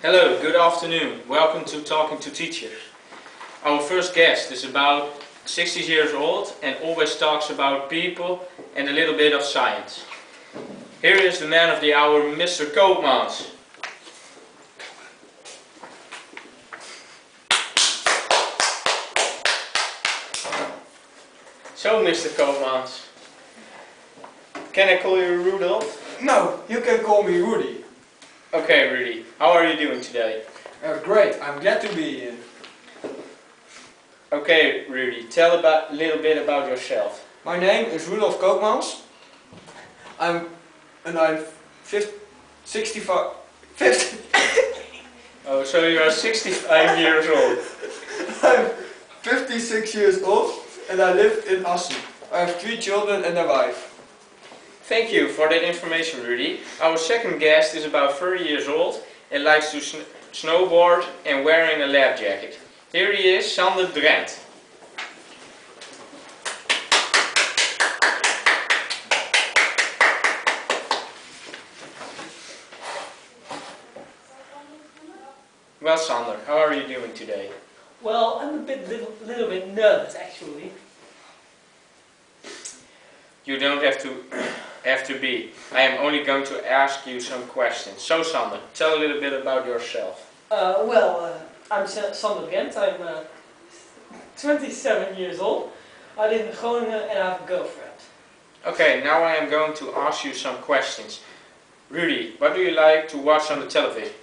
Hello, good afternoon. Welcome to Talking to Teachers. Our first guest is about 60 years old and always talks about people and a little bit of science. Here is the man of the hour, Mr. Koopmans. So, Mr. Koopmans, can I call you Rudolf? No, you can call me Rudy. Okay, Rudy. How are you doing today? Great, I'm glad to be here. Okay, Rudy, tell a little bit about yourself. My name is Rudolf Koopmans. I'm 65. Oh, so you are 65 years old. I'm 56 years old and I live in Assen. I have 3 children and a wife. Thank you for that information, Rudy. Our second guest is about 30 years old and likes to snowboard and wearing a lab jacket. Here he is, Sander Drent. Well, Sander, how are you doing today? Well, I'm a little bit nervous actually. You don't have to be. I am only going to ask you some questions. So, Sander, tell a little bit about yourself. I'm Sander Drent. I'm 27 years old. I live in Groningen and I have a girlfriend. Okay, now I am going to ask you some questions. Rudy, what do you like to watch on the television?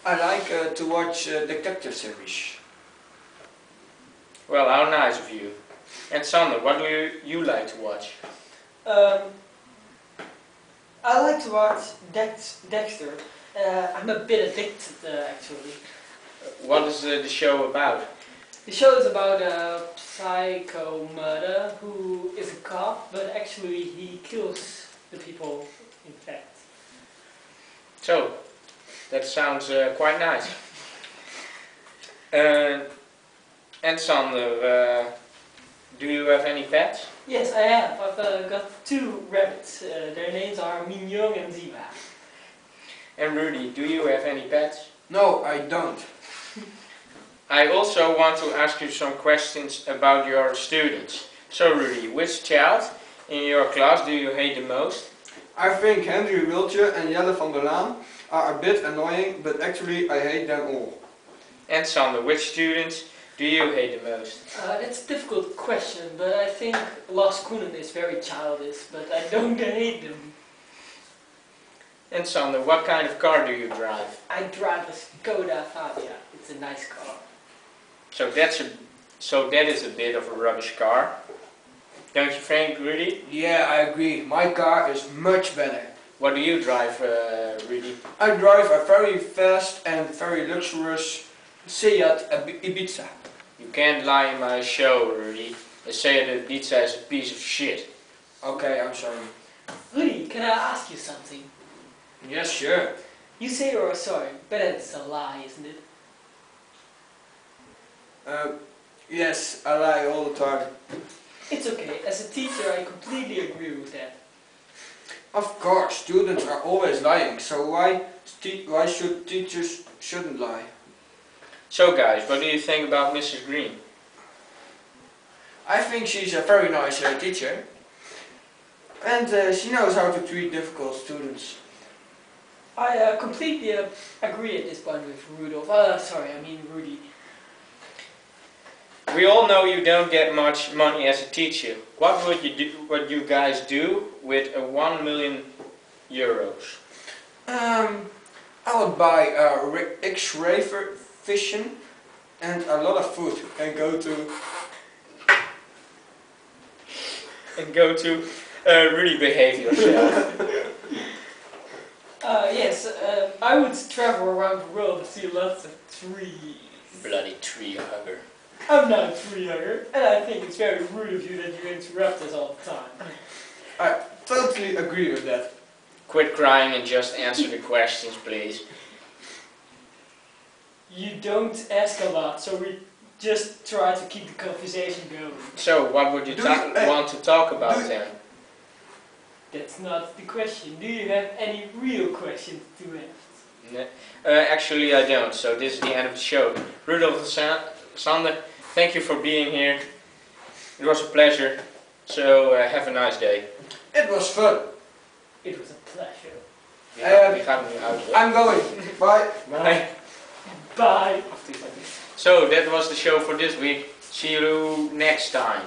I like to watch detective series. Well, how nice of you. And Sander, what do you like to watch? I like to watch Dexter. I'm a bit addicted actually. What is the show about? The show is about a psycho murderer who is a cop, but actually he kills the people in fact. So, that sounds quite nice. And Sander, do you have any pets? Yes, I have. I've got 2 rabbits. Their names are Mignon and Ziba. And Rudy, do you have any pets? No, I don't. I also want to ask you some questions about your students. So Rudy, which child in your class do you hate the most? I think Henry Wiltje and Jelle van der Laan are a bit annoying, but actually I hate them all. And Sander, which students do you hate the most? That's a difficult question, but I think Lars Koenen is very childish, but I don't hate them. And Sander, what kind of car do you drive? I drive a Skoda Fabia. It's a nice car. So that is a bit of a rubbish car. Don't you think, Rudy? Yeah, I agree. My car is much better. What do you drive, Rudy? I drive a very fast and very luxurious Seat Ibiza. You can't lie in my show, Rudy, and say that pizza is a piece of shit. Okay, I'm sorry. Rudy, can I ask you something? Yes, sure. You say you're sorry, but it's a lie, isn't it? Yes, I lie all the time. It's okay. As a teacher, I completely agree with that. Of course, students are always lying, so why should teachers shouldn't lie? So guys, what do you think about Mrs. Green? I think she's a very nice teacher. And she knows how to treat difficult students. I completely agree at this point with Rudolf. Rudy. We all know you don't get much money as a teacher. What would you guys do with 1 million euros? I would buy X-ray vision and a lot of food and go to Rudy, behave yourself. Yes, I would travel around the world to see lots of trees. Bloody tree hugger. I'm not a tree hugger, and I think it's very rude of you that you interrupt us all the time. I totally agree with that. Quit crying and just answer the questions, please. You don't ask a lot, so we just try to keep the conversation going. So, what would you want to talk about then? That's not the question. Do you have any real questions to ask? Actually, I don't. So this is the end of the show. Rudolf and Sander, thank you for being here. It was a pleasure. So have a nice day. It was fun. It was a pleasure. We gaan nu uit. I'm going. Bye. Bye. Bye. So that was the show for this week. See you next time.